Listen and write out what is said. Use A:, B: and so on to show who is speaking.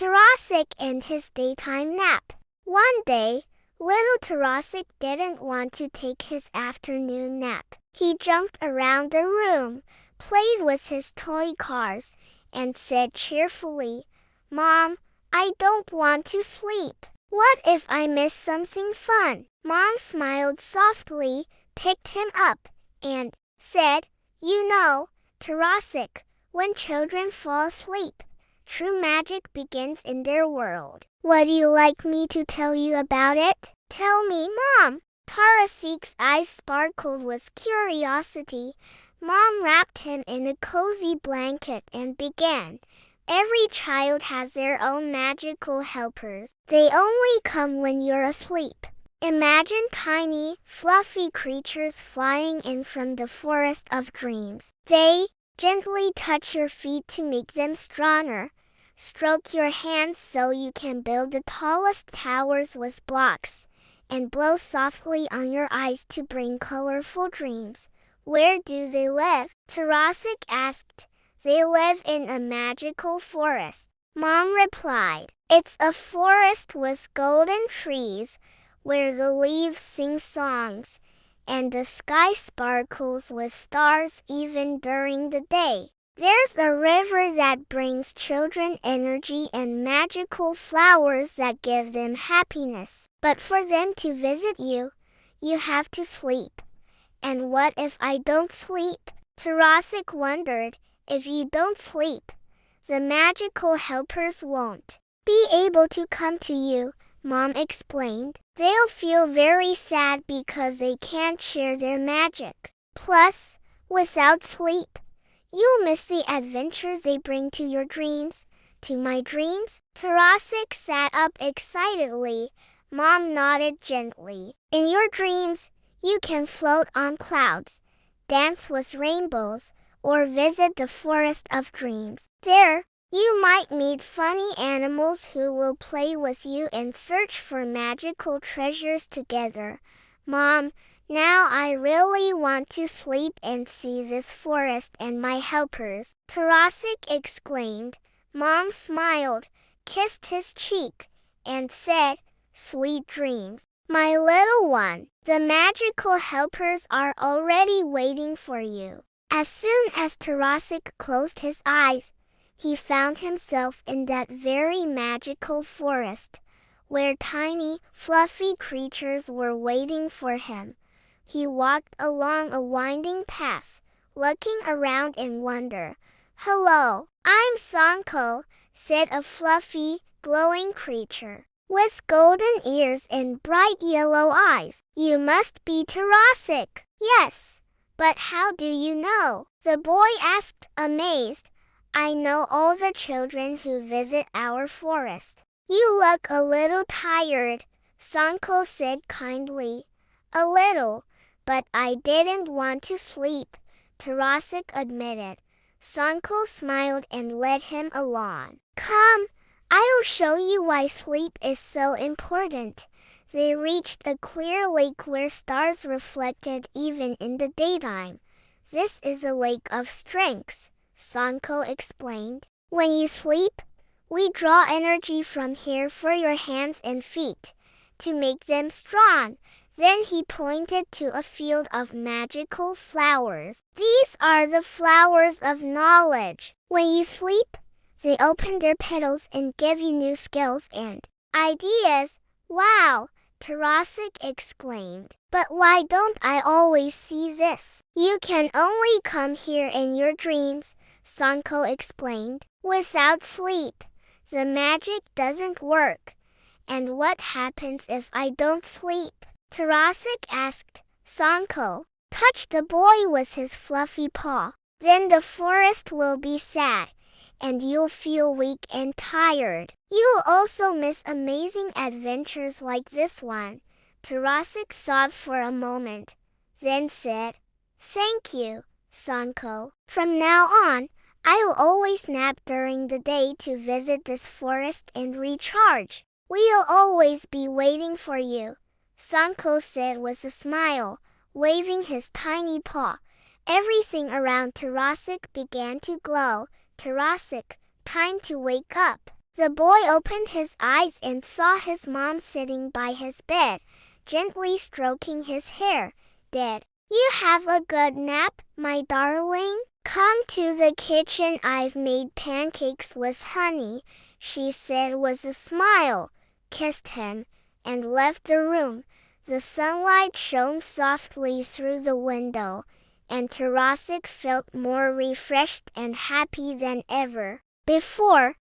A: Tarasik and his daytime nap. One day, little Tarasik didn't want to take his afternoon nap. He jumped around the room, played with his toy cars, and said cheerfully, "Mom, I don't want to sleep. What if I miss something fun?" Mom smiled softly, picked him up, and said, "You know, Tarasik, when children fall asleep, true magic begins in their world. Would you like me to tell you about it?" "Tell me, Mom." Tarasik's eyes sparkled with curiosity. Mom wrapped him in a cozy blanket and began. "Every child has their own magical helpers. They only come when you're asleep. Imagine tiny, fluffy creatures flying in from the forest of dreams. They gently touch your feet to make them stronger, stroke your hands so you can build the tallest towers with blocks, and blow softly on your eyes to bring colorful dreams." "Where do they live?" Tarasik asked. "They live in a magical forest," Mom replied. "It's a forest with golden trees, where the leaves sing songs, and the sky sparkles with stars even during the day. There's a river that brings children energy and magical flowers that give them happiness. But for them to visit you, you have to sleep." "And what if I don't sleep?" Tarasik wondered. "If you don't sleep, the magical helpers won't be able to come to you," Mom explained. "They'll feel very sad because they can't share their magic. Plus, without sleep, you'll miss the adventures they bring to your dreams." "To my dreams?" Tarasik sat up excitedly. Mom nodded gently. "In your dreams, you can float on clouds, dance with rainbows, or visit the forest of dreams. There, you might meet funny animals who will play with you and search for magical treasures together." "Mom, now I really want to sleep and see this forest and my helpers," Tarasik exclaimed. Mom smiled, kissed his cheek, and said, "Sweet dreams, my little one. The magical helpers are already waiting for you." As soon as Tarasik closed his eyes, he found himself in that very magical forest, where tiny, fluffy creatures were waiting for him. He walked along a winding path, looking around in wonder. "Hello, I'm Sanko," said a fluffy, glowing creature with golden ears and bright yellow eyes. "You must be Tarasik." "Yes, but how do you know?" the boy asked, amazed. "I know all the children who visit our forest." "You look a little tired," Sanko said kindly. "A little, but I didn't want to sleep," Tarasik admitted. Sanko smiled and led him along. "Come, I'll show you why sleep is so important." They reached a clear lake where stars reflected even in the daytime. "This is a lake of strength," Sanko explained. "When you sleep, we draw energy from here for your hands and feet, to make them strong." Then he pointed to a field of magical flowers. "These are the flowers of knowledge. When you sleep, they open their petals and give you new skills and ideas." "Wow!" Tarasik exclaimed. "But why don't I always see this?" "You can only come here in your dreams," Sanko explained. "Without sleep, the magic doesn't work." "And what happens if I don't sleep?" Tarasik asked. Sanko touched the boy with his fluffy paw. "Then the forest will be sad, and you'll feel weak and tired. You'll also miss amazing adventures like this one." Tarasik sobbed for a moment, then said, "Thank you, Sanko. From now on, I'll always nap during the day to visit this forest and recharge." "We'll always be waiting for you," Sanko said with a smile, waving his tiny paw. Everything around Tarasik began to glow. "Tarasik, time to wake up." The boy opened his eyes and saw his mom sitting by his bed, gently stroking his hair. "Did you have a good nap, my darling? Come to the kitchen, I've made pancakes with honey," she said with a smile, kissed him, and left the room. The sunlight shone softly through the window, and Tarasik felt more refreshed and happy than ever before.